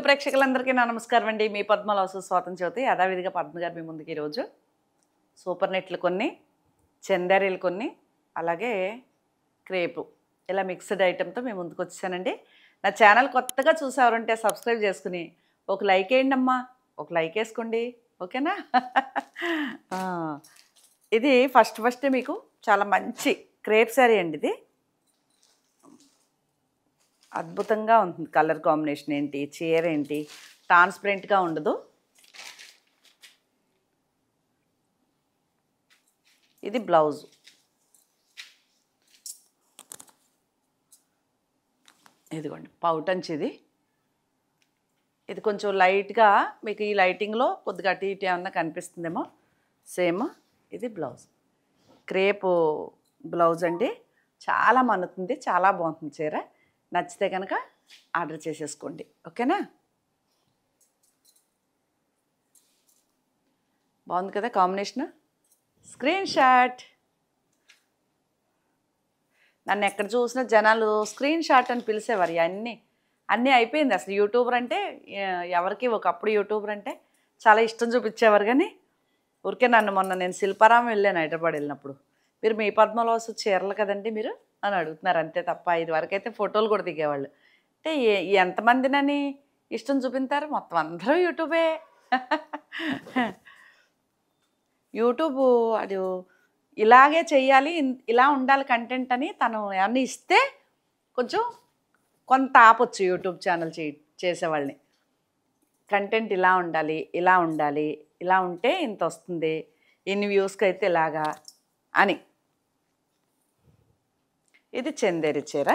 ప్రేక్షకులందరికీ నా నమస్కారం అండి. మీ పద్మలో సుస్వాగతం జ్యోతి. యథావిధిగా పద్మ గారు మీ ముందుకి ఈరోజు సూపర్ నెట్లు కొన్ని, చందేరీలు కొన్ని, అలాగే క్రేపు ఇలా మిక్స్డ్ ఐటెంతో మీ ముందుకు వచ్చానండి. నా ఛానల్ కొత్తగా చూసేవారంటే సబ్స్క్రైబ్ చేసుకుని ఒక లైక్ వేయండి అమ్మా, ఒక లైక్ వేసుకోండి, ఓకేనా? ఇది ఫస్ట్ మీకు చాలా మంచి క్రేప్ శారీ అండి. ఇది అద్భుతంగా ఉంటుంది. కలర్ కాంబినేషన్ ఏంటి, చీర ఏంటి, ట్రాన్స్పరెంట్గా ఉండదు. ఇది బ్లౌజ్. ఇదిగోండి పౌటంచి. ఇది కొంచెం లైట్గా మీకు ఈ లైటింగ్లో కొద్దిగా అటు ఇటు ఏమన్నా కనిపిస్తుందేమో. సేమ్ ఇది బ్లౌజ్. క్రేపు బ్లౌజ్ అండి. చాలా మన్నుతుంది, చాలా బాగుంటుంది చీర. నచ్చితే కనుక ఆర్డర్ చేసేసుకోండి, ఓకేనా? బాగుంది కదా కాంబినేషన్. Screen shot. నన్ను ఎక్కడ చూసినా జనాలు స్క్రీన్ షాట్ అని పిలిచేవారు. అన్నీ అయిపోయింది. అసలు యూట్యూబర్ అంటే ఎవరికి ఒకప్పుడు యూట్యూబర్ అంటే చాలా ఇష్టం చూపించేవారు. కానీ ఊరికే మొన్న నేను శిల్పారామం వెళ్ళాను హైదరాబాద్ వెళ్ళినప్పుడు. మీరు మీ పద్మలో చీరలు కదండి మీరు అని అడుగుతున్నారు, అంతే తప్ప ఇది వరకైతే ఫోటోలు కూడా దిగేవాళ్ళు. అంటే ఎంతమందినని ఇష్టం చూపించారు? మొత్తం అందరూ యూట్యూబే. యూట్యూబ్ అది ఇలాగే చెయ్యాలి, ఇలా ఉండాలి కంటెంట్ అని తను ఏమన్నా ఇస్తే కొంచెం కొంత ఆపొచ్చు యూట్యూబ్ ఛానల్ చేసేవాళ్ళని. కంటెంట్ ఇలా ఉండాలి, ఇలా ఉండాలి, ఇలా ఉంటే ఇంత వస్తుంది, ఇన్ని వ్యూస్కి అయితే ఇలాగా అని. ఇది చందేరి చీర.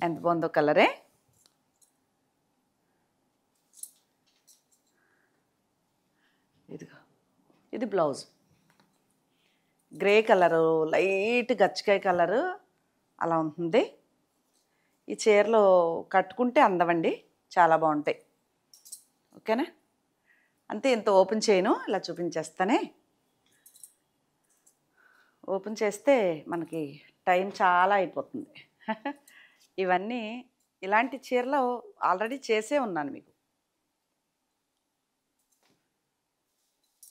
ఎంత బాగుందో కలరే. ఇదిగో ఇది బ్లౌజ్. గ్రే కలరు, లైట్ గచ్చకాయ కలరు అలా ఉంటుంది. ఈ చీరలో కట్టుకుంటే అందమండి, చాలా బాగుంటాయి, ఓకేనా? అంతే. ఇంత ఓపెన్ చేయను, ఇలా చూపించేస్తానే. ఓపెన్ చేస్తే మనకి టైం చాలా అయిపోతుంది. ఇవన్నీ ఇలాంటి చీరలో ఆల్రెడీ చేసే ఉన్నాను మీకు.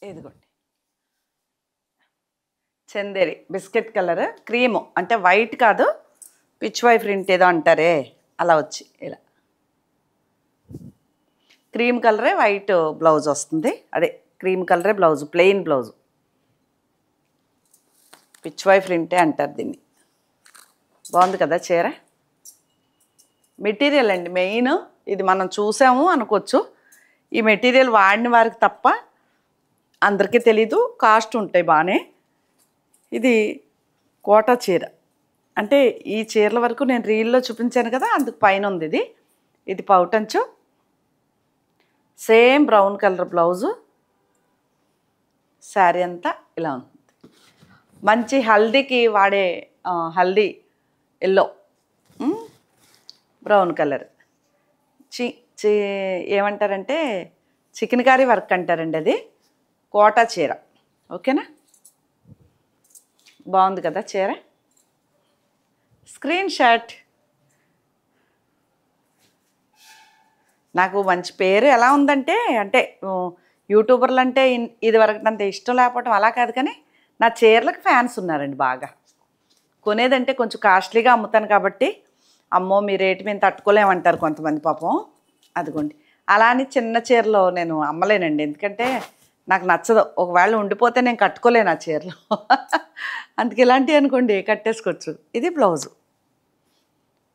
ఇదిగోండి చందేరి బిస్కెట్ కలర్, క్రీము అంటే వైట్ కాదు, పిచ్ వై ప్రింట్ ఏదో అంటారే అలా వచ్చి ఇలా క్రీమ్ కలరే వైట్ బ్లౌజ్ వస్తుంది. అదే క్రీమ్ కలరే బ్లౌజ్, ప్లెయిన్ బ్లౌజ్. పిచ్ వై ప్రింటే అంటారు దీన్ని. బాగుంది కదా చీర. మెటీరియల్ అండి మెయిన్. ఇది మనం చూసాము అనుకోవచ్చు. ఈ మెటీరియల్ వాడిన వారికి తప్ప అందరికీ తెలీదు. కాస్ట్ ఉంటాయి బాగానే. ఇది కోటా చీర. అంటే ఈ చీరల వరకు నేను రీల్లో చూపించాను కదా, అందుకు పైన ఉంది ఇది. ఇది పౌటంచు. Same brown colour blouse. Sari అంతా ఇలా ఉంటుంది. మంచి హల్దీకి వాడే హల్దీ ఎల్లో, బ్రౌన్ కలర్. ఏమంటారంటే చికెన్ కర్రీ వర్క్ అంటారండి. అది కోటా చీర, ఓకేనా? బాగుంది కదా చీర. Screen shot. నాకు మంచి పేరు ఎలా ఉందంటే, అంటే యూట్యూబర్లు అంటే ఇది వరకు అంత ఇష్టం లేకపోవటం అలా కాదు, కానీ నా చీరలకు ఫ్యాన్స్ ఉన్నారండి బాగా. కొనేదంటే కొంచెం కాస్ట్లీగా అమ్ముతాను కాబట్టి, అమ్మో మీ రేటు మేము తట్టుకోలేమంటారు కొంతమంది పాపం. అదిగోండి అలా అని చిన్న చీరలో నేను అమ్మలేనండి, ఎందుకంటే నాకు నచ్చదు. ఒకవేళ ఉండిపోతే నేను కట్టుకోలేను ఆ చీరలో. అందుకే ఇలాంటివి అనుకోండి కట్టేసుకోవచ్చు. ఇది బ్లౌజు.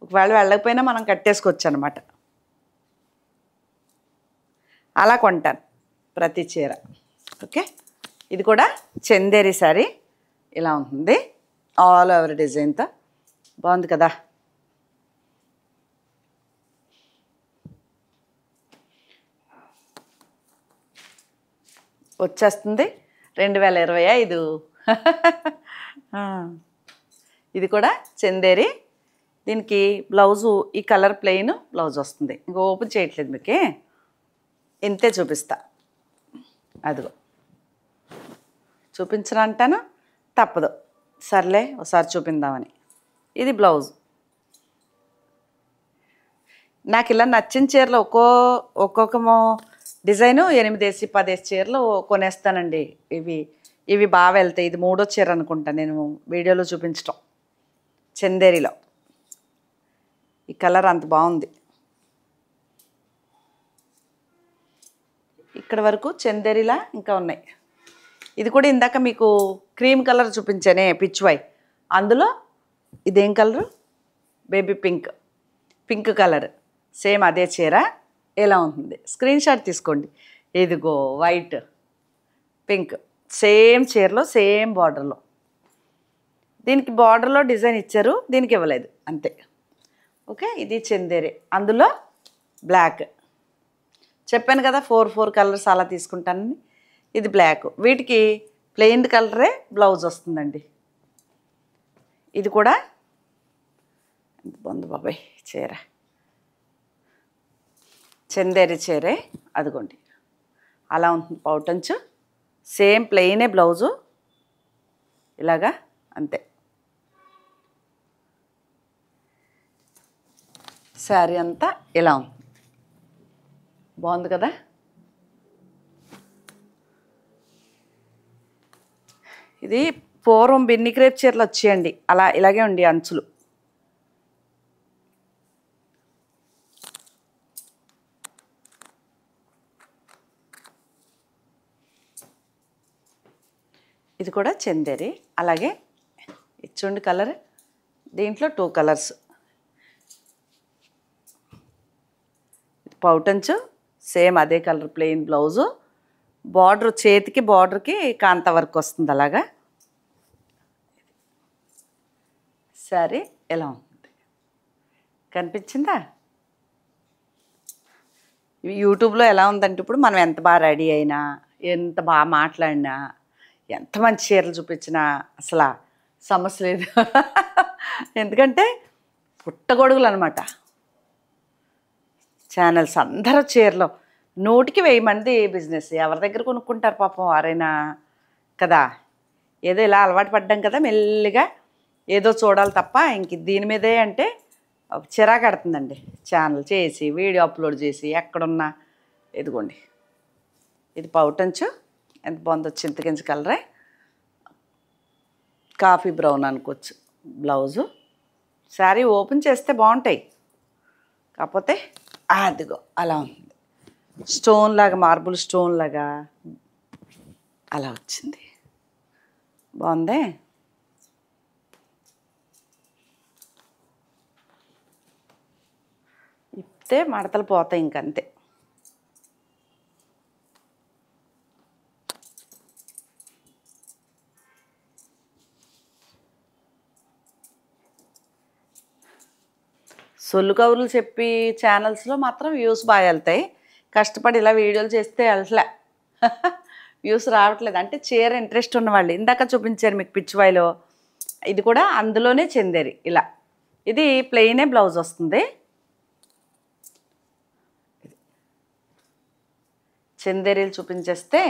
ఒకవేళ వెళ్ళకపోయినా మనం కట్టేసుకోవచ్చు అనమాట. అలా కొంటాను ప్రతి చీర, ఓకే? ఇది కూడా చందేరి శారీ ఇలా ఉంటుంది, ఆల్ ఓవర్ డిజైన్తో. బాగుంది కదా. వచ్చేస్తుంది 2025. ఇది కూడా చందేరి. దీనికి బ్లౌజు ఈ కలర్ ప్లెయిన్ బ్లౌజ్ వస్తుంది. ఇంక ఓపెన్ చేయట్లేదు మీకే, ఇంతే చూపిస్తా. అదిగో చూపించనంటాను, తప్పదు, సర్లే ఒకసారి చూపిందామని. ఇది బ్లౌజ్. నాకు ఇలా నచ్చిన చీరలు ఒక్కొక్క డిజైను 8 10 చీరలు కొనేస్తానండి. ఇవి ఇవి బాగా వెళ్తాయి. ఇది 3వ చీర అనుకుంటా నేను వీడియోలో చూపించటం. చందేరిలో ఈ కలర్ అంత బాగుంది. ఇక్కడ వరకు చందేరిలా ఇంకా ఉన్నాయి. ఇది కూడా ఇందాక మీకు క్రీమ్ కలర్ చూపించానే పిచ్వాయ్, అందులో ఇదేం colour, baby pink colour, same అదే చీర ఎలా ఉంటుంది స్క్రీన్ షాట్ తీసుకోండి. ఇదిగో వైట్ పింక్ సేమ్ చీరలో సేమ్ బార్డర్లో. దీనికి బార్డర్లో డిజైన్ ఇచ్చారు, దీనికి ఇవ్వలేదు అంతే. ఓకే, ఇది చందేరి, అందులో బ్లాక్. చెప్పాను కదా 4 కలర్స్ అలా తీసుకుంటానని. ఇది బ్లాక్, వీటికి ప్లెయిన్ కలరే బ్లౌజ్ వస్తుందండి. ఇది కూడా ఎంత బాగుంది బాబాయ్ చీర, చందేరి చీరే. అదిగోండి అలా ఉంటుంది పౌటంచు, సేమ్ ప్లెయినే బ్లౌజు ఇలాగా అంతే. శారీ అంతా ఇలా ఉంది, బాగుంది కదా. ఇది పూర్వం బిన్ని క్రేప్ చీరలు వచ్చేయండి, అలా ఇలాగే ఉండి అంచులు. ఇది కూడా చందేరి, అలాగే ఇచ్చుండి కలర్. దీంట్లో 2 కలర్స్. పౌటంచు సేమ్ అదే కలర్, ప్లెయిన్ బ్లౌజు, బార్డర్ చేతికి బార్డర్కి కాంత వర్క్ వస్తుంది అలాగా. శారీ ఎలా ఉంటుంది కనిపించిందా? యూట్యూబ్లో ఎలా ఉందంటే ఇప్పుడు మనం ఎంత బాగా రెడీ అయినా, ఎంత బాగా మాట్లాడినా, ఎంత మంచి చీరలు చూపించినా అసలు సమస్య లేదు. ఎందుకంటే పుట్టగొడుగులు అనమాట ఛానల్స్. అందరూ చీరలు 100కి 1000 మంది బిజినెస్. ఎవరి దగ్గర కొనుక్కుంటారు పాపం వారైనా కదా. ఏదో ఇలా అలవాటు పడ్డాం కదా, మెల్లిగా ఏదో చూడాలి తప్ప ఇంక దీని మీదే అంటే చిరాకడుతుందండి. ఛానల్ చేసి వీడియో అప్లోడ్ చేసి ఎక్కడున్నా. ఇదిగోండి ఇది పౌటంచు, ఎంత బాగుందో, చింతగింజ కలరే, కాఫీ బ్రౌన్ అనుకోవచ్చు బ్లౌజు. శారీ ఓపెన్ చేస్తే బాగుంటాయి, కాకపోతే అదిగో అలా ఉంది, స్టోన్ లాగా, మార్బుల్ స్టోన్ లాగా అలా వచ్చింది, బాగుందే. ఇప్పితే మడతలు పోతాయి ఇంకంతే. సొల్లు కబుర్లు చెప్పి ఛానల్స్లో మాత్రం వ్యూస్ బాగా వెళ్తాయి. కష్టపడి ఇలా వీడియోలు చేస్తే వెళ్ళట్లే, వ్యూస్ రావట్లేదు. అంటే చీర ఇంట్రెస్ట్ ఉన్నవాళ్ళు ఇందాక చూపించారు మీకు పిచ్చివాయిలో, ఇది కూడా అందులోనే చందేరి. ఇలా ఇది ప్లెయినే బ్లౌజ్ వస్తుంది. చందేరీలు చూపించేస్తే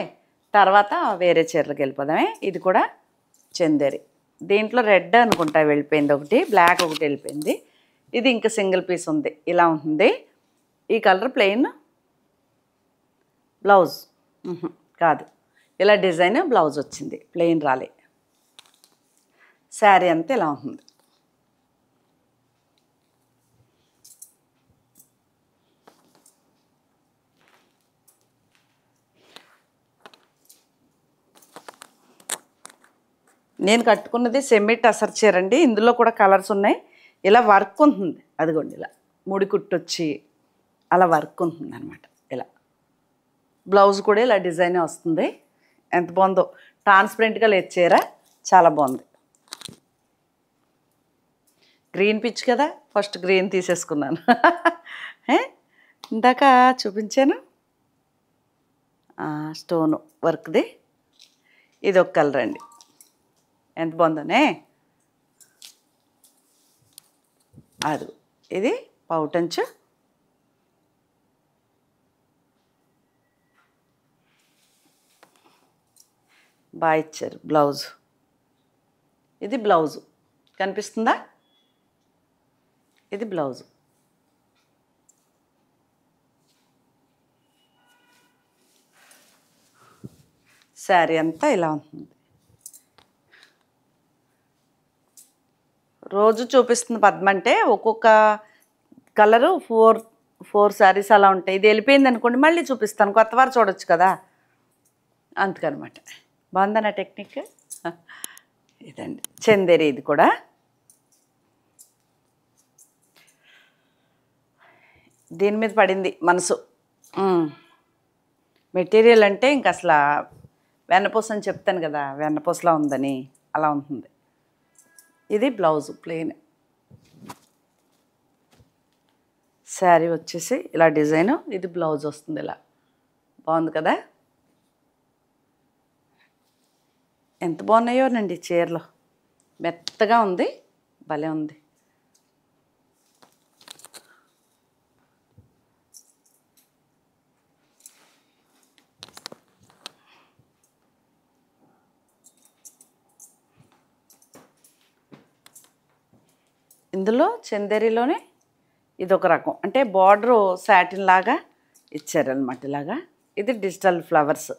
తర్వాత వేరే చీరలకు వెళ్ళిపోదామే. ఇది కూడా చందేరి, దీంట్లో రెడ్ అనుకుంటా వెళ్ళిపోయింది ఒకటి, బ్లాక్ ఒకటి వెళ్ళిపోయింది. ఇది ఇంకా సింగిల్ పీస్ ఉంది, ఇలా ఉంటుంది. ఈ కలర్ ప్లెయిన్ బ్లౌజ్ కాదు, ఇలా డిజైన్ బ్లౌజ్ వచ్చింది, ప్లెయిన్ రాలే. శారీ అంతా ఇలా ఉంటుంది. నేను కట్టుకున్నది సెమీ టసర్ చీర అండి. ఇందులో కూడా కలర్స్ ఉన్నాయి. ఇలా వర్క్ ఉంటుంది, అదిగోండి ఇలా ముడి కుట్టొచ్చి అలా వర్క్ ఉంటుంది అనమాట. ఇలా బ్లౌజ్ కూడా ఇలా డిజైన్ వస్తుంది. ఎంత బాగుందో, ట్రాన్స్పరెంట్గా లేదు చీర, చాలా బాగుంది. గ్రీన్ పిచ్ కదా, ఫస్ట్ గ్రీన్ తీసేసుకున్నాను. ఇందాక చూపించాను స్టోను వర్క్ది. ఇది ఒక కలర్ అండి, ఎంత బాగుందోనే. అది ఇది పౌటంచు, బాగా ఇచ్చారు బ్లౌజ్. ఇది బ్లౌజు కనిపిస్తుందా, ఇది బ్లౌజు. శారీ అంతా ఇలా ఉంటుంది. రోజు చూపిస్తుంది పద్మ అంటే ఒక్కొక్క కలరు ఫోర్ ఫోర్ శారీస్ అలా ఉంటాయి. ఇది వెళ్ళిపోయింది అనుకోండి మళ్ళీ చూపిస్తాను, కొత్త వారు చూడొచ్చు కదా, అందుకనమాట. బాగుందా నా టెక్నిక్? ఇదండి చందేరి. ఇది కూడా దీని మీద పడింది మనసు. మెటీరియల్ అంటే ఇంక అసలు వెన్నపూస అని చెప్తాను కదా, వెన్నపూసలా ఉందని అలా ఉంటుంది. ఇది బ్లౌజు ప్లెయిన్. శారీ వచ్చేసి ఇలా డిజైను, ఇది బ్లౌజ్ వస్తుంది ఇలా. బాగుంది కదా? ఎంత బాగున్నాయోనండి చీరలు, మెత్తగా ఉంది, భలే ఉంది. ఇందులో చందేరిలోనే ఇదొక రకం, అంటే బార్డరు సాటిన్ లాగా ఇచ్చారనమాట ఇలాగా. ఇది డిజిటల్ ఫ్లవర్స్,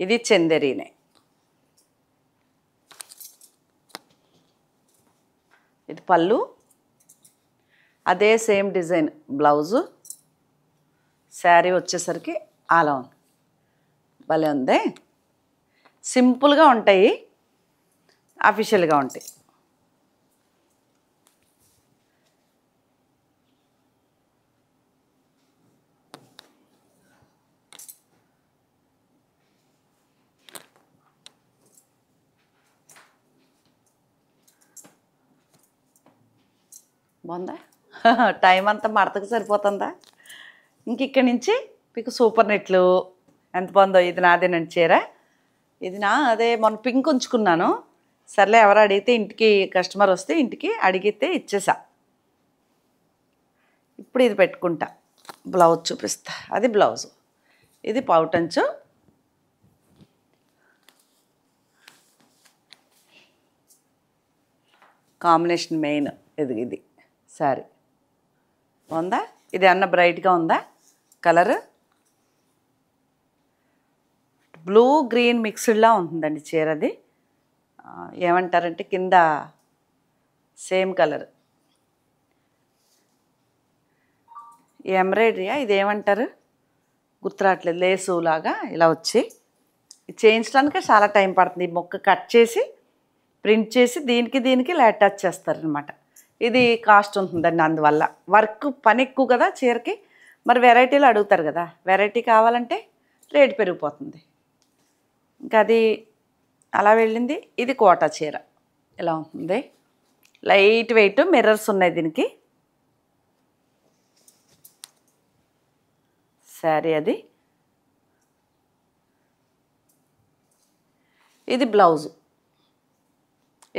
ఇది చందేరీనే. ఇది పళ్ళు, అదే సేమ్ డిజైన్ బ్లౌజు. శారీ వచ్చేసరికి అలా ఉంది, భలే ఉంది. సింపుల్గా ఉంటాయి, అఫీషియల్గా ఉంటాయి. బాగుందా? టైం అంతా మడతకు సరిపోతుందా? ఇంక ఇక్కడి నుంచి మీకు సూపర్ నెట్లు ఎంత బాగుందో. ఇది నాదేనండి చీర, ఇది అదే మొన్న పింక్ ఉంచుకున్నాను. సర్లే ఎవరు అడిగితే ఇంటికి కస్టమర్ వస్తే ఇంటికి అడిగితే ఇచ్చేసా. ఇప్పుడు ఇది పెట్టుకుంటా, బ్లౌజ్ చూపిస్తా. అది బ్లౌజు, ఇది పౌటంచు. కాంబినేషన్ మెయిన్ ఇది శారీ. బాగుందా? ఇది అన్న బ్రైట్గా ఉందా కలర్? బ్లూ గ్రీన్ మిక్స్డ్లా ఉంటుందండి చీర. అది ఏమంటారంటే కింద సేమ్ కలర్ ఎంబ్రాయిడరీయా ఇది ఏమంటారు గుర్తురాట్లేదు, లేసు లాగా ఇలా వచ్చి చేయించడానికే చాలా టైం పడుతుంది. ఈ మొక్క కట్ చేసి ప్రింట్ చేసి దీనికి ఇలా అటాచ్ చేస్తారనమాట. ఇది కాస్ట్ ఉంటుందండి, అందువల్ల వర్క్ పని ఎక్కువ కదా చీరకి. మరి వెరైటీలు అడుగుతారు కదా, వెరైటీ కావాలంటే రేట్ పెరిగిపోతుంది. ఇంకా అది అలా వెళ్ళింది. ఇది కోటా చీర ఇలా ఉంటుంది, లైట్ వెయిట్, మిర్రర్స్ ఉన్నాయి దీనికి. శారీ అది. ఇది బ్లౌజు,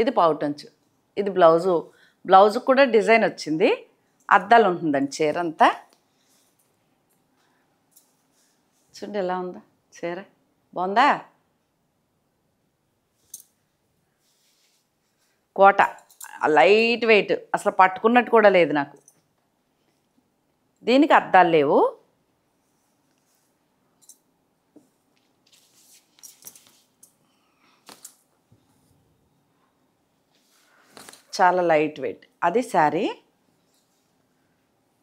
ఇది పౌటంచు. ఇది బ్లౌజు, బ్లౌజు కూడా డిజైన్ వచ్చింది, అద్దాలు ఉంటుందండి చీర అంతా. చూడండి ఎలా ఉందా చీర, బాగుందా? కోట లైట్ వెయిట్, అసలు పట్టుకున్నట్టు కూడా లేదు నాకు. దీనికి అద్దాలు లేవు. చాలా లైట్ వెయిట్. అది శారీ,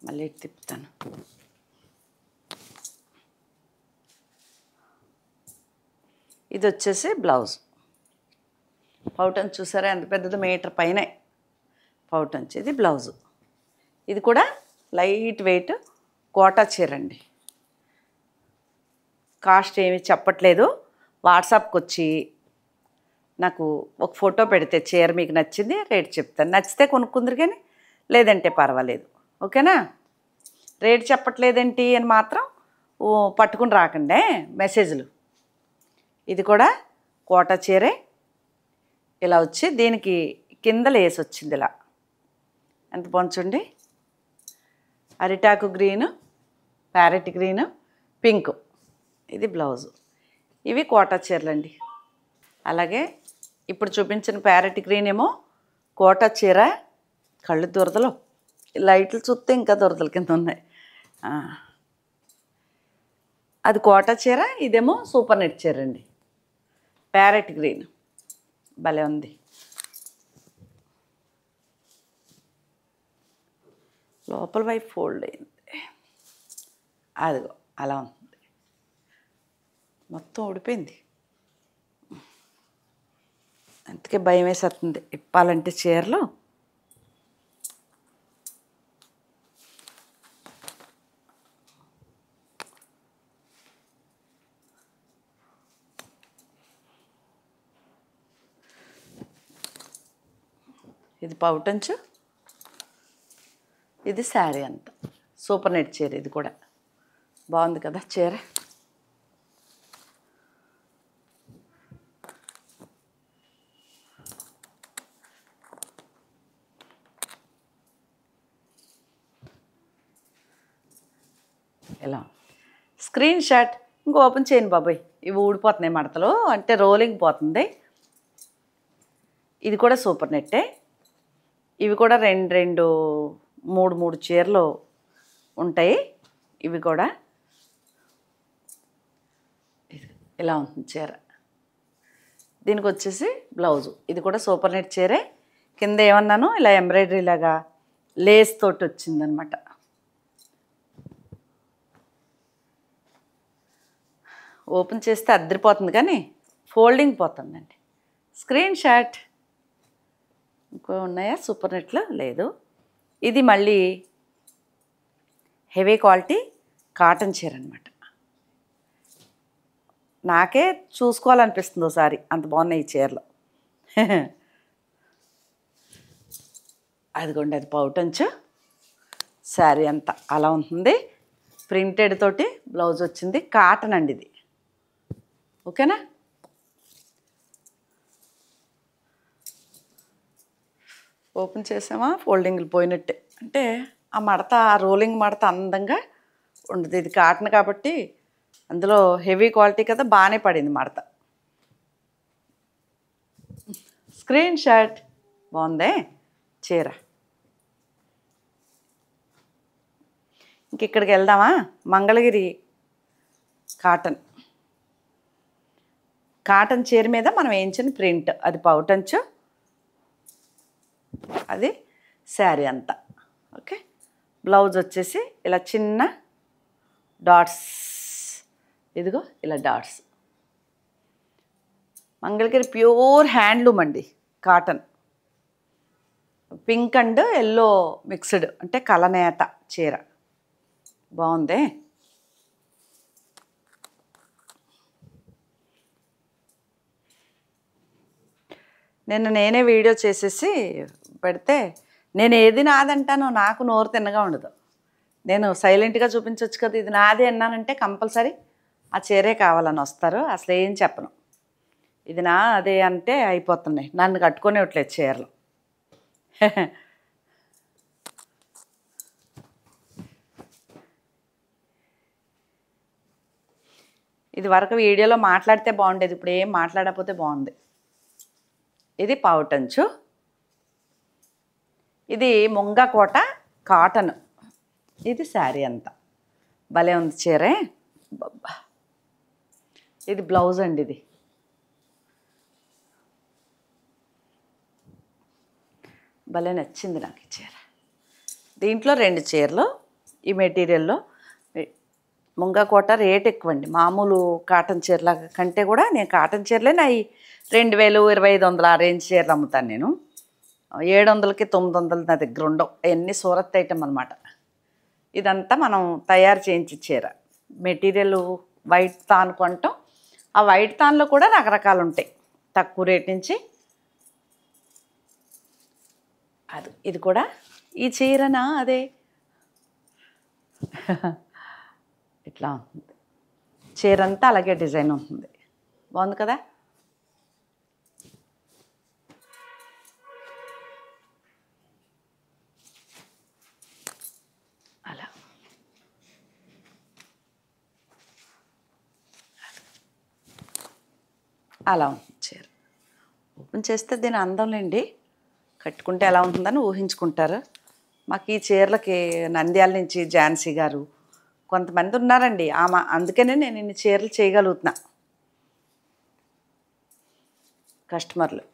మళ్ళీ తిప్పుతాను. ఇది వచ్చేసి బ్లౌజ్. పౌటంచ్ చూసారా ఎంత పెద్దది, మీటర్ పైనే పౌటంచ్. ఇది బ్లౌజు. ఇది కూడా లైట్ వెయిట్ కోటా చీర అండి. కాస్ట్ ఏమి చెప్పట్లేదు, వాట్సాప్కి వచ్చి నాకు ఒక ఫోటో పెడితే చీర మీకు నచ్చింది రేట్ చెప్తాను. నచ్చితే కొనుక్కుందరు కానీ లేదంటే పర్వాలేదు, ఓకేనా? రేట్ చెప్పట్లేదేంటి అని మాత్రం పట్టుకుని రాకండి మెసేజ్లు. ఇది కూడా కోటా చీరే ఇలా వచ్చి దీనికి కింద లేసి వచ్చింది ఇలా. ఎంత పొంచండి, అరిటాకు గ్రీను, ప్యారెట్ గ్రీను, పింక్. ఇది బ్లౌజు. ఇవి కోటా చీరలండి. అలాగే ఇప్పుడు చూపించిన ప్యారెట్ గ్రీన్ ఏమో కోటా చీర, కళ్ళు దురదలు, లైట్లు చూస్తే ఇంకా దురదల కింద ఉన్నాయి. అది కోటా చీర, ఇదేమో సూపర్ నెట్ చీర అండి. ప్యారెట్ గ్రీన్ భలే ఉంది. లోపల వైపు ఫోల్డ్ అయింది. అదిగో అలా ఉంది. మొత్తం ఊడిపోయింది. అందుకే భయం వేసేస్తుంది ఇప్పాలంటే చీరలు. ఇది పౌటంచు, ఇది శారీ అంతా సూపర్ నెట్ చీర. ఇది కూడా బాగుంది కదా చీర. ఇలా స్క్రీన్ షాట్ ఇంకో ఓపెన్ చేయను బాబాయ్, ఇవి ఊడిపోతున్నాయి మడతలు, అంటే రోలింగ్ పోతుంది. ఇది కూడా సూపర్ నెట్టే. ఇవి కూడా రెండు మూడు చీరలు ఉంటాయి. ఇవి కూడా ఇలా ఉంటుంది చీర. దీనికి వచ్చేసి బ్లౌజు. ఇది కూడా సూపర్ నెట్ చీరే. కింద ఏమన్నాను ఇలా ఎంబ్రాయిడరీ లాగా లేస్ తోటి వచ్చిందనమాట. ఓపెన్ చేస్తే అద్దరిపోతుంది కానీ ఫోల్డింగ్ పోతుందండి. Screen shot. ఇంకో ఉన్నాయా సూపర్ నెట్లో? లేదు. ఇది మళ్ళీ హెవీ క్వాలిటీ కాటన్ చీర అనమాట. నాకే చూసుకోవాలనిపిస్తుంది ఒకసారి, అంత బాగున్నాయి ఈ చీరలు. అదిగోండి, అది పౌటంచు. శారీ అంతా అలా ఉంటుంది. ప్రింటెడ్ తోటి బ్లౌజ్ వచ్చింది. కాటన్ అండి ఇది. ఓకేనా? ఓపెన్ చేసామా ఫోల్డింగ్లు పోయినట్టే. అంటే ఆ మడత, ఆ రోలింగ్ మడత అందంగా ఉండదు. ఇది కాటన్ కాబట్టి అందులో హెవీ క్వాలిటీ కదా, బాగానే పడింది మడత. Screen shot. బాగుందే చీర. ఇంక ఇక్కడికి వెళ్దామా? మంగళగిరి కాటన్. కాటన్ చీర మీద మనం వేయించిన ప్రింట్. అది పౌటంచు, అది శారీ అంతా. ఓకే. బ్లౌజ్ వచ్చేసి ఇలా చిన్న డాట్స్. ఇదిగో ఇలా డాట్స్. మంగళగిరి ప్యూర్ హ్యాండ్లూమ్ అండి cotton. Pink and yellow mixed, అంటే కలనేత చీర. బాగుందే. నేనే వీడియో చేసేసి పెడితే, నేను ఏది నాదంటానో నాకు నోరు తిన్నగా ఉండదు. నేను సైలెంట్గా చూపించవచ్చు కదా. ఇది నాదే అన్నానంటే కంపల్సరీ ఆ చీరే కావాలని వస్తారు. అసలు ఏం చెప్పను. ఇది నా అదే అంటే అయిపోతున్నాయి. నన్ను కట్టుకునేవట్లేదు చీరలు. ఇది వరకు వీడియోలో మాట్లాడితే బాగుండేది, ఇప్పుడు ఏం మాట్లాడకపోతే బాగుంది. ఇది పౌటంచు. ఇది ముంగకోట కాటన్. ఇది శారీ అంతా. భలే ఉంది చీరే. బాబా, ఇది బ్లౌజ్ అండి. ఇది భలే నచ్చింది నాకు ఈ చీర. దీంట్లో 2 చీరలు ఈ మెటీరియల్లో. ముంగకోట రేట్ ఎక్కువండి. మామూలు కాటన్ చీరల కంటే కూడా నేను కాటన్ చీరలే నా 2000, 2500 ఆ రేంజ్ చీరలు అమ్ముతాను నేను. 700కి 900 నా దగ్గర ఉండవు. అవన్నీ సూరత్ ఐటమ్ అనమాట. ఇదంతా మనం తయారు చేయించి చీర. మెటీరియల్ వైట్ తాన్ కొంటాం. ఆ వైట్ తాన్లో కూడా రకరకాలు ఉంటాయి, తక్కువ రేట్ నుంచి. అది ఇది కూడా ఈ చీరనా అదే ఇట్లా ఉంటుంది. చీర అంతా అలాగే డిజైన్ ఉంటుంది. బాగుంది కదా. అలా అలా ఉంటుంది చీర. ఓపెన్ చేస్తే దీని అందంలేండి. కట్టుకుంటే ఎలా ఉంటుందని ఊహించుకుంటారు. మాకు ఈ చీరలకి నంద్యాల నుంచి ఝాన్సీ గారు కొంతమంది ఉన్నారండి. అందుకనే నేను ఇన్ని చీరలు చేయగలుగుతున్నా. కస్టమర్లు.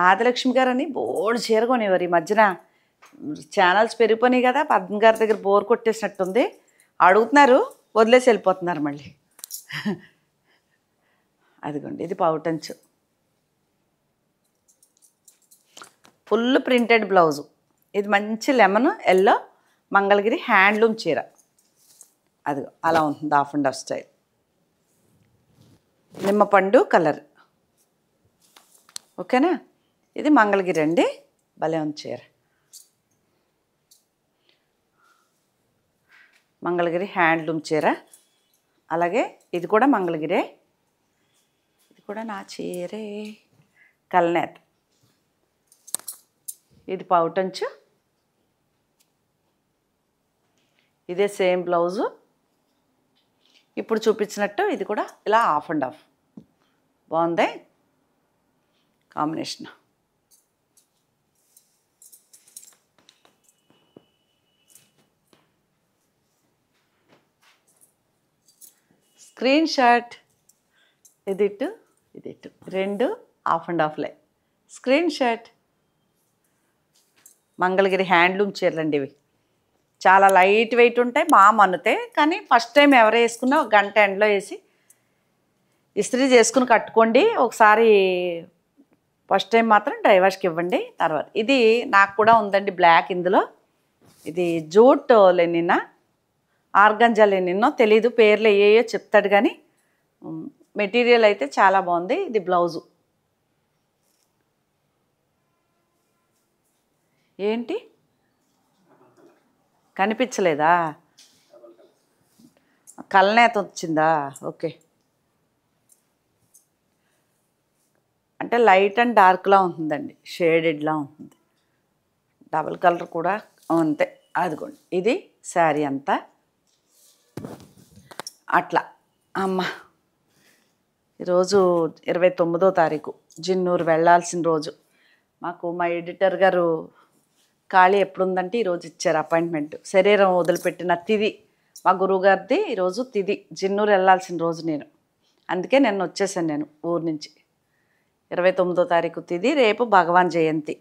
ఆదిలక్ష్మి గారని బోల్డ్ చీర కొనేవారు. ఈ మధ్యన ఛానల్స్ పెరిగిపోయినాయి కదా, పద్మ గారి దగ్గర బోర్ కొట్టేసినట్టుంది. అడుగుతున్నారు, వదిలేసి వెళ్ళిపోతున్నారు మళ్ళీ. అదిగోండి, ఇది పౌటంచు, ఫుల్ ప్రింటెడ్ బ్లౌజు. ఇది మంచి లెమన్ ఎల్లో మంగళగిరి హ్యాండ్లూమ్ చీర. అదిగో అలా ఉంటుంది, హాఫ్ అండ్ హాఫ్ స్టైల్. నిమ్మపండు కలర్. ఓకేనా? ఇది మంగళగిరి అండి, భలే ఉంది చీర. మంగళగిరి హ్యాండ్లూమ్ చీర. అలాగే ఇది కూడా మంగళగిరే, ఇది కూడా నా చీరే. కల్నేత్. ఇది పౌటంచు, ఇదే సేమ్ బ్లౌజు. ఇప్పుడు చూపించినట్టు ఇది కూడా ఇలా హాఫ్ అండ్ హాఫ్. బాగుంది కాంబినేషన్. Screen shot. ఇది ఇటు ఇది ఇటు, రెండు హాఫ్ అండ్ హాఫ్లే. Screen shot. మంగళగిరి హ్యాండ్లూమ్ చీరలండి ఇవి. చాలా లైట్ వెయిట్ ఉంటాయి, బాగా మన్నుతాయి. కానీ ఫస్ట్ టైం ఎవరు వేసుకున్నా ఒక గంట ఎండలో వేసి ఇస్త్రీ చేసుకుని కట్టుకోండి. ఒకసారి ఫస్ట్ టైం మాత్రం డ్రైవర్స్కి ఇవ్వండి. తర్వాత ఇది నాకు కూడా ఉందండి బ్లాక్. ఇందులో ఇది జూట్ లెనినా ఆర్గంజా లెనినో తెలీదు, పేర్లు ఏయో చెప్తాడు కానీ మెటీరియల్ అయితే చాలా బాగుంది. ఇది బ్లౌజు. ఏంటి కనిపించలేదా? కల్నేత వచ్చిందా? ఓకే. అంటే లైట్ అండ్ డార్క్లా ఉంటుందండి, షేడెడ్లా ఉంటుంది. డబల్ కలర్ కూడా అంతే. అదిగోండి, ఇది శారీ అంతా అట్లా. అమ్మ, ఈరోజు 29వ తారీఖు, జిన్నూరు వెళ్ళాల్సిన రోజు. మాకు మా ఎడిటర్ గారు ఖాళీ ఎప్పుడుందంటే ఈరోజు ఇచ్చారు అపాయింట్మెంట్. శరీరం వదిలిపెట్టిన తిది మా గురువుగారిది ఈరోజు తిది. జిన్నూరు వెళ్ళాల్సిన రోజు నేను, అందుకే నిన్న వచ్చేసాను నేను ఊరు నుంచి. 29వ తారీఖు తిది, రేపు భగవాన్ జయంతి.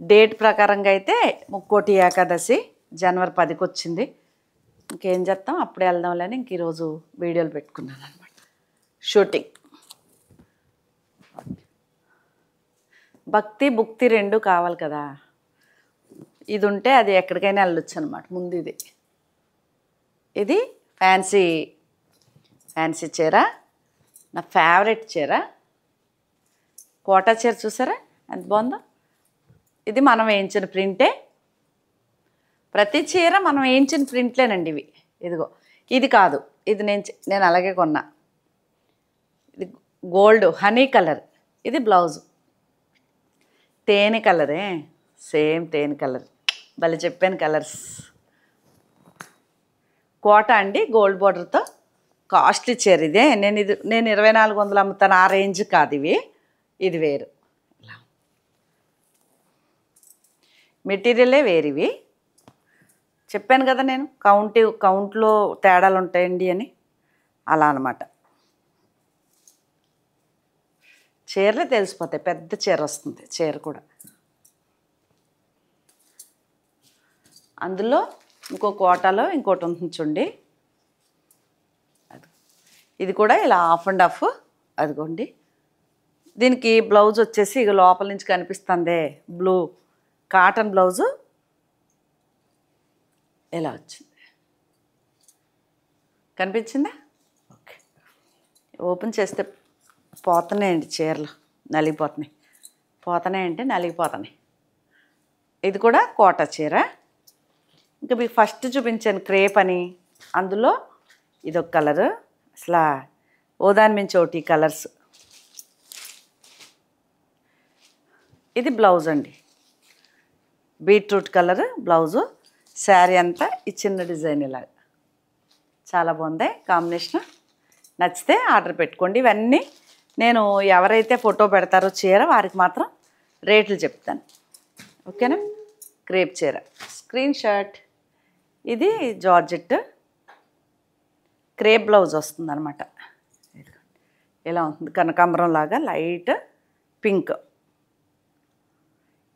డేట్ ప్రకారంగా అయితే ముక్కోటి ఏకాదశి జనవరి 10కి వచ్చింది. ఇంకేం చేస్తాం, అప్పుడే వెళ్దాంలేని ఇంక ఈరోజు వీడియోలు పెట్టుకున్నాను అనమాట, షూటింగ్. భక్తి భుక్తి రెండు కావాలి కదా, ఇది ఉంటే అది ఎక్కడికైనా వెళ్ళొచ్చు అనమాట. ముందు ఇది ఫ్యాన్సీ చీర, నా ఫేవరెట్ చీర. కోటా చీర చూసారా ఎంత బాగుందో. ఇది మనం వేయించిన ప్రింటే, ప్రతి చీర మనం వేయించిన ప్రింట్లేనండి ఇవి. ఇదిగో ఇది కాదు, ఇది నేను అలాగే కొన్నా. ఇది గోల్డ్ హనీ కలర్. ఇది బ్లౌజు తేనె కలరే, సేమ్ తేనె కలర్. భలే చెప్పాను కలర్స్. కోట అండి, గోల్డ్ బార్డర్తో. కాస్ట్లీ చీర ఇదే. నేను 2400 అమ్ముతాను, ఆ రేంజ్ కాదు ఇవి. ఇది వేరు, మెటీరియలే వేరివి. చెప్పాను కదా నేను, కౌంట్లో తేడాలు ఉంటాయండి అని, అలా అనమాట. చీరలే తెలిసిపోతాయి, పెద్ద చీర వస్తుంది చీర కూడా. అందులో ఇంకో కోటాలో ఇంకోటి ఉంటుంది చూడండి, ఇది కూడా ఇలా హాఫ్ అండ్ హాఫ్. అదిగోండి, దీనికి బ్లౌజ్ వచ్చేసి ఇక లోపల నుంచి కనిపిస్తుందే బ్లూ కాటన్ బ్లౌజు ఎలా వచ్చింది, కనిపించిందా? ఓకే. ఓపెన్ చేస్తే పోతున్నాయండి చీరలు, నలిగిపోతున్నాయి. పోతున్నాయంటే నలిగిపోతున్నాయి. ఇది కూడా కోటా చీర. ఇంకా మీకు ఫస్ట్ చూపించాను క్రేప్ అని, అందులో ఇదొక కలరు, అసలు ఓదాని మించి ఒకటి కలర్స్. ఇది బ్లౌజ్ అండి, బీట్రూట్ కలర్ బ్లౌజు. శారీ అంతా ఈ చిన్న డిజైన్ ఇలాగా చాలా బాగుంది కాంబినేషన్. నచ్చితే ఆర్డర్ పెట్టుకోండి. ఇవన్నీ నేను ఎవరైతే ఫోటో పెడతారో చీర వారికి మాత్రం రేట్లు చెప్తాను, ఓకేనా? క్రేప్ చీర, స్క్రీన్ షాట్. ఇది జార్జెట్ క్రేప్ బ్లౌజ్ వస్తుంది అనమాట. ఇలా ఉంటుంది, కనకాంబరం లాగా లైట్ పింక్.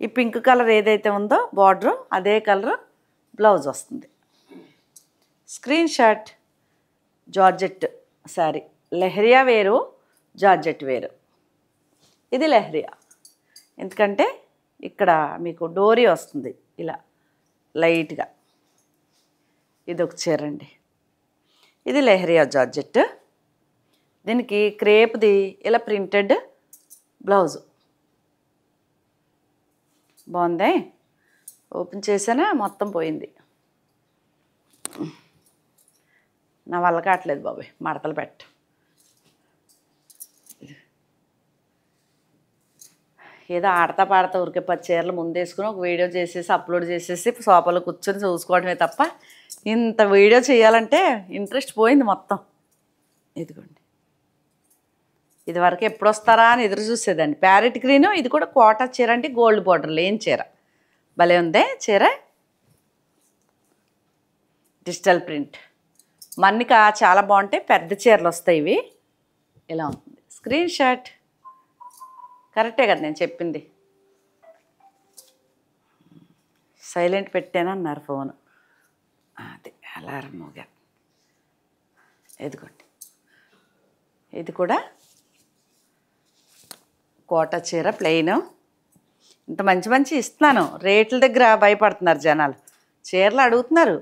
ఈ పింక్ కలర్ ఏదైతే ఉందో బార్డరు అదే కలరు బ్లౌజ్ వస్తుంది. Screen shot. జార్జెట్ శారీ, లెహరియా వేరు, జార్జెట్ వేరు. ఇది లెహరియా, ఎందుకంటే ఇక్కడ మీకు డోరీ వస్తుంది ఇలా లైట్గా. ఇది ఒక చీర అండి, ఇది లెహరియా జార్జెట్. దీనికి క్రేప్ది ఇలా ప్రింటెడ్ బ్లౌజు. బాగుంది. ఓపెన్ చేసానా మొత్తం పోయింది. నా వల్ల కావట్లేదు బాబాయ్, మడతలు పెట్ట. ఏదో ఆడతా పాడతా ఊరికే 10 చీరలు ముందేసుకుని ఒక వీడియో చేసేసి అప్లోడ్ చేసేసి సోఫాలో కూర్చొని చూసుకోవడమే తప్ప ఇంత వీడియో చేయాలంటే ఇంట్రెస్ట్ పోయింది మొత్తం. ఇదిగోండి, ఇదివరకు ఎప్పుడు వస్తారా అని ఎదురు చూసేదాన్ని. ప్యారెట్ గ్రీను, ఇది కూడా కోటా చీర అంటే గోల్డ్ బార్డర్ లేని చీర. భలే ఉందే చీర. డిజిటల్ ప్రింట్ మన్నిక చాలా బాగుంటాయి, పెద్ద చీరలు వస్తాయి ఇవి. ఇలా ఉంటుంది. Screen shot. కరెక్టే కదా నేను చెప్పింది. సైలెంట్ పెట్టానన్నారు ఫోను, అదే అలారం మోగా. ఇదిగోండి, ఇది కూడా కోటా చీర ప్లెయిన్. ఇంత మంచి మంచి ఇస్తున్నాను, రేట్ల దగ్గర భయపడుతున్నారు జనాలు. చీరలు అడుగుతున్నారు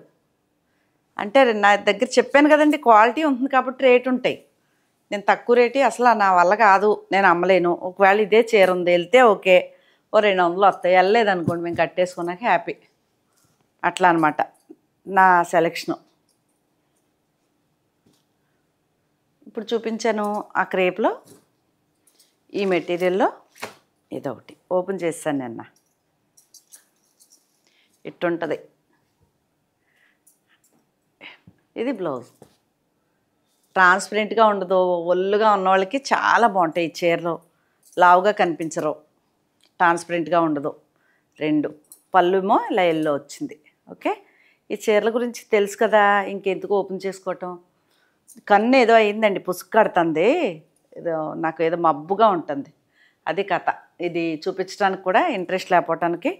అంటే నా దగ్గర చెప్పాను కదండి, క్వాలిటీ ఉంటుంది కాబట్టి రేటు ఉంటాయి. నేను తక్కువ రేటు అసలు నా వల్ల కాదు, నేను అమ్మలేను. ఒకవేళ ఇదే చీర ఉంది వెళ్తే ఓకే, ఓ 200 వస్తాయి. వెళ్ళలేదనుకోండి మేము కట్టేసుకున్నాక హ్యాపీ. అట్లా అనమాట నా సెలెక్షను. ఇప్పుడు చూపించాను ఆ క్రేప్లో, ఈ మెటీరియల్లో ఇదొకటి ఓపెన్ చేస్తాను నిన్న. ఇట్టుంటుంది. ఇది బ్లౌజ్. ట్రాన్స్పరెంట్గా ఉండదు, ఒళ్ళుగా ఉన్న వాళ్ళకి చాలా బాగుంటాయి ఈ చీరలు. లావుగా కనిపించరు, ట్రాన్స్పరెంట్గా ఉండదు. 2 పళ్ళుమో ఇలా ఎల్లో వచ్చింది. ఓకే, ఈ చీరల గురించి తెలుసు కదా, ఇంకెందుకు ఓపెన్ చేసుకోవటం. కన్ను ఏదో అయిందండి, పుసుక్కడుతుంది. ఏదో నాకు ఏదో మబ్బుగా ఉంటుంది, అది కథ. ఇది చూపించడానికి కూడా ఇంట్రెస్ట్ లేకపోవటానికి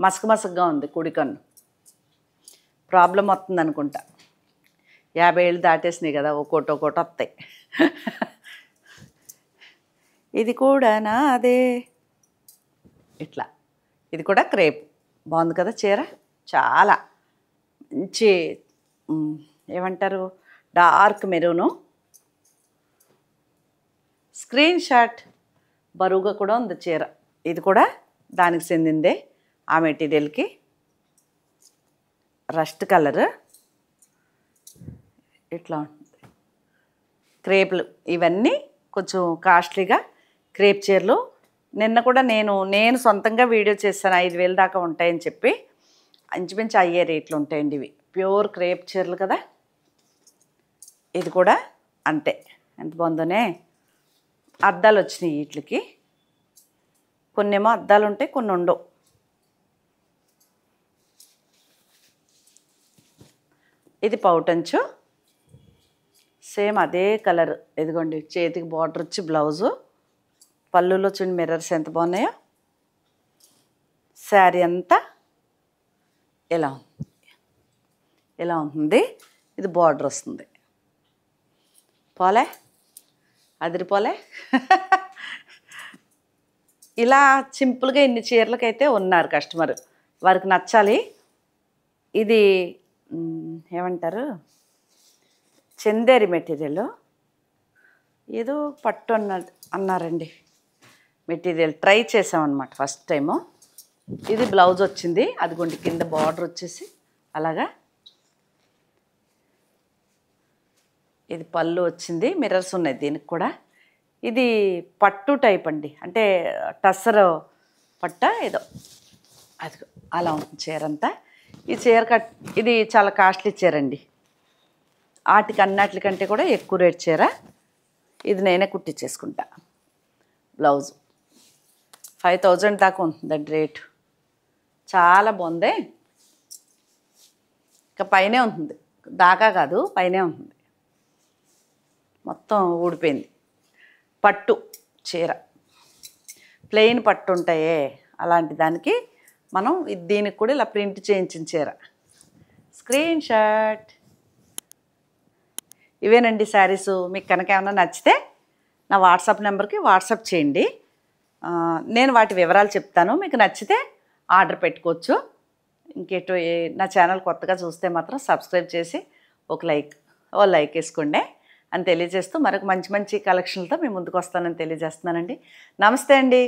మసకగా ఉంది కుడి కన్ను. ప్రాబ్లం వస్తుంది అనుకుంటా. 50 ఏళ్ళు దాటేసినాయి కదా, ఒక్కోటి వస్తాయి. ఇది కూడా నాదే. ఇట్లా ఇది కూడా క్రేప్. బాగుంది కదా చీర, చాలా మంచి ఏమంటారు డార్క్ మెరూను. Screen shot. బరువుగా కూడా ఉంది చీర. ఇది కూడా దానికి చెందిందే, ఆ మెటీరియల్కి. రస్ట్ కలర్ ఇట్లా ఉంటుంది. క్రేప్లు ఇవన్నీ కొంచెం కాస్ట్లీగా క్రేప్ చీరలు. నిన్న కూడా నేను సొంతంగా వీడియో చేశాను, 5000 దాకా ఉంటాయని చెప్పి. ఇంచుమించు అయ్యే రేట్లు ఉంటాయండి ఇవి. ప్యూర్ క్రేప్ చీరలు కదా. ఇది కూడా అంతే. ఎంత బాగుందోనే. అద్దాలు వచ్చినాయి వీటికి. కొన్నేమో అద్దాలు ఉంటాయి, కొన్ని ఉండవు. ఇది పౌటంచు, సేమ్ అదే కలర్. ఇదిగోండి, చేతికి బార్డర్ వచ్చి బ్లౌజు. పళ్ళులో చూడండి మిర్రర్స్ ఎంత బాగున్నాయో. శారీ అంతా ఇలా ఉంటుంది. ఇది బార్డర్ వస్తుంది. పోలే, అదిరిపోలే. ఇలా సింపుల్గా ఇన్ని చీరలకైతే ఉన్నారు కస్టమర్, వారికి నచ్చాలి. ఇది ఏమంటారు, చందేరి మెటీరియల్. ఏదో పట్టు అన్నారండి మెటీరియల్. ట్రై చేసామన్నమాట ఫస్ట్ టైము. ఇది బ్లౌజ్ వచ్చింది, అదిగోండి కింద బార్డర్ వచ్చేసి అలాగా. ఇది పళ్ళు వచ్చింది, మిర్రర్స్ ఉన్నాయి దీనికి కూడా. ఇది పట్టు టైప్ అండి, అంటే టస్సర్ పట్ట ఏదో అది అలా ఉంటుంది చీర అంతా. ఈ చీర ఇది చాలా కాస్ట్లీ చీర అండి, వాటికి అన్నిటికంటే కూడా ఎక్కువ రేట్ చీర. ఇది నేనే కుట్టించేసుకుంటా. బ్లౌజ్ 5000 దాకా ఉంటుందండి రేటు. చాలా బాగుంది. ఇంకా పైనే ఉంటుంది, దాకా కాదు పైనే ఉంటుంది. మొత్తం ఊడిపోయింది. పట్టు చీర, ప్లెయిన్ పట్టు ఉంటాయే అలాంటి దానికి మనం దీనికి కూడా ఇలా ప్రింట్ చేయించిన చీర. Screen shot. ఇవేనండి శారీసు. మీకు కనుక ఏమైనా నచ్చితే నా వాట్సాప్ నెంబర్కి వాట్సాప్ చేయండి. నేను వాటి వివరాలు చెప్తాను. మీకు నచ్చితే ఆర్డర్ పెట్టుకోవచ్చు. ఇంకేటో నా ఛానల్ కొత్తగా చూస్తే మాత్రం సబ్స్క్రైబ్ చేసి ఒక లైక్ వేసుకోండి అని తెలియజేస్తూ మరొక మంచి మంచి కలెక్షన్లతో మీ ముందుకు వస్తానని తెలియజేస్తున్నానండి. నమస్తే అండి.